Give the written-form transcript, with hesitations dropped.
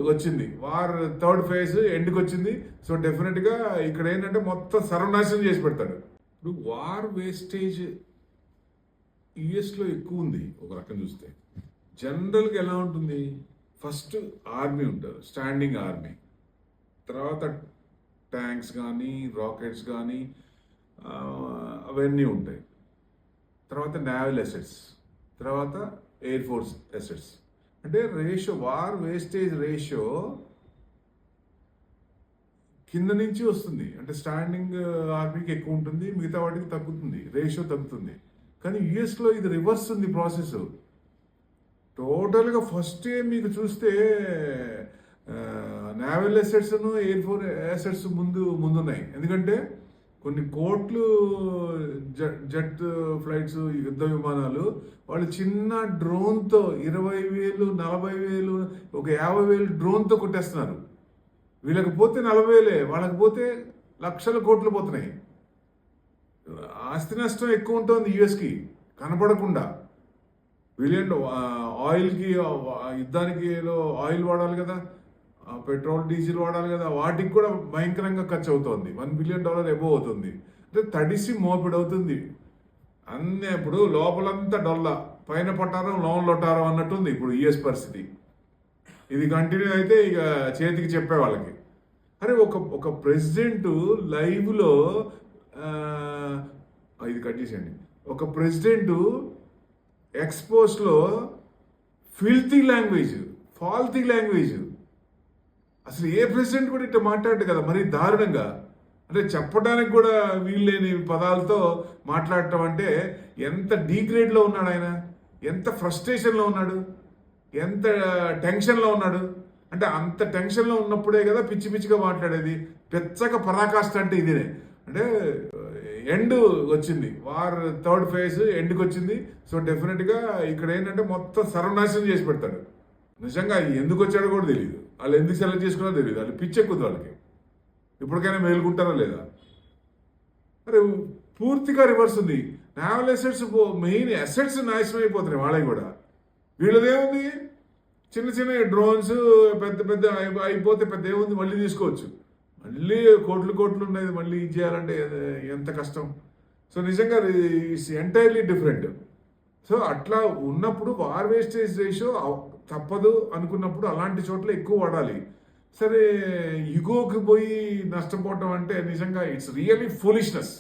వచ్చింది, war third phase ఎండ్కి వచ్చింది. So డెఫినెట్గా ఇక్కడ ఏంటంటే మొత్తం సర్వనాశనం చేసి పెడతాడు. ఇప్పుడు వార్ వేస్టేజ్ యుఎస్లో ఎక్కువ ఉంది ఒక రకం చూస్తే. జనరల్గా ఎలా ఉంటుంది, ఫస్ట్ ఆర్మీ ఉంటారు, స్టాండింగ్ ఆర్మీ, తర్వాత ట్యాంక్స్ కానీ రాకెట్స్ కానీ అవన్నీ ఉంటాయి, తర్వాత నేవల్ అసెట్స్, తర్వాత ఎయిర్ ఫోర్స్ అసెట్స్. అంటే రేషియో, వార్ వేస్టేజ్ రేషియో కింద నుంచి వస్తుంది. అంటే స్టాండింగ్ ఆర్మీకి ఎక్కువ ఉంటుంది, మిగతా వాటికి తగ్గుతుంది, రేషియో తగ్గుతుంది. కానీ యుఎస్లో ఇది రివర్స్ ఉంది ప్రాసెస్. టోటల్గా ఫస్టే మీకు చూస్తే నేవల్ అసెట్స్ను ఎయిర్ ఫోర్స్ అసెట్స్ ముందున్నాయి. ఎందుకంటే కొన్ని కోట్లు జెట్ ఫ్లైట్స్, యుద్ధ విమానాలు, వాళ్ళు చిన్న డ్రోన్తో 20,000 40,000 ఒక 50,000 డ్రోన్తో కొట్టేస్తున్నారు. వీళ్ళకి పోతే 40,000, వాళ్ళకి పోతే లక్షల కోట్లు పోతున్నాయి. ఆస్తి నష్టం ఎక్కువ ఉంటుంది యుఎస్కి కనపడకుండా. వీళ్ళేంటో ఆయిల్కి, యుద్ధానికి ఆయిల్ వాడాలి కదా, పెట్రోల్ డీజిల్ వాడాలి కదా, వాటికి కూడా భయంకరంగా ఖర్చు అవుతుంది. $1 బిలియన్ ఎబో అవుతుంది. అంటే తడిసి మోపిడవుతుంది అన్నీ. ఇప్పుడు లోపలంతా డొల్ల, పైన పట్టారం లోన్ లొట్టారం అన్నట్టుంది ఇప్పుడు యుఎస్ పరిస్థితి. ఇది కంటిన్యూ అయితే ఇక చేతికి చెప్పే వాళ్ళకి. అరే ఒక ప్రెసిడెంట్ లైవ్లో, ఇది కట్ చేసేయండి, ఒక ప్రెసిడెంట్ ఎక్స్పోస్లో ఫిల్తీ లాంగ్వేజ్, ఫాల్తీ లాంగ్వేజ్, అసలు ఏ ప్రెసిడెంట్ కూడా ఇట్లా మాట్లాడు కదా, మరి దారుణంగా. అంటే చెప్పడానికి కూడా వీల్లేని పదాలతో మాట్లాడటం అంటే ఎంత డీగ్రేడ్లో ఉన్నాడు ఆయన, ఎంత ఫ్రస్ట్రేషన్లో ఉన్నాడు, ఎంత టెన్షన్లో ఉన్నాడు. అంటే అంత టెన్షన్లో ఉన్నప్పుడే కదా పిచ్చి పిచ్చిగా మాట్లాడేది. పెచ్చగా పరాకాష్ట అంటే ఇదే. అంటే ఎండ్ వచ్చింది, వార్ థర్డ్ ఫేజ్ ఎండ్కి వచ్చింది. సో డెఫినెట్గా ఇక్కడ ఏంటంటే మొత్తం సర్వనాశనం చేసి పెడతాడు. నిజంగా ఎందుకు వచ్చాడో కూడా తెలియదు, వాళ్ళు ఎందుకు సెలెక్ట్ చేసుకున్నారో తెలియదు, వాళ్ళు పిచ్చెక్కుద్ది వాళ్ళకి. ఇప్పటికైనా మేలుకుంటారా లేదా? అరే పూర్తిగా రివర్స్ ఉంది. నేవల్ అసెట్స్, మెయిన్ అసెట్స్ నాశనం అయిపోతున్నాయి వాళ్ళకి కూడా. వీళ్ళదేముంది, చిన్న చిన్న డ్రోన్స్ పెద్ద పెద్ద అయిపోతే పెద్ద ఏముంది, మళ్ళీ తీసుకోవచ్చు. మళ్ళీ కోట్లు ఉన్నది మళ్ళీ ఇది చేయాలంటే ఎంత కష్టం. సో నిజంగా ఇట్స్ ఎంటైర్లీ డిఫరెంట్. సో అట్లా ఉన్నప్పుడు వార్ వేస్టేజ్ రేషియో తప్పదు అనుకున్నప్పుడు అలాంటి చోట్ల ఎక్కువ వాడాలి. సరే, ఇగోకి పోయి నష్టపోవటం అంటే నిజంగా ఇట్స్ రియల్లీ ఫూలిష్నెస్.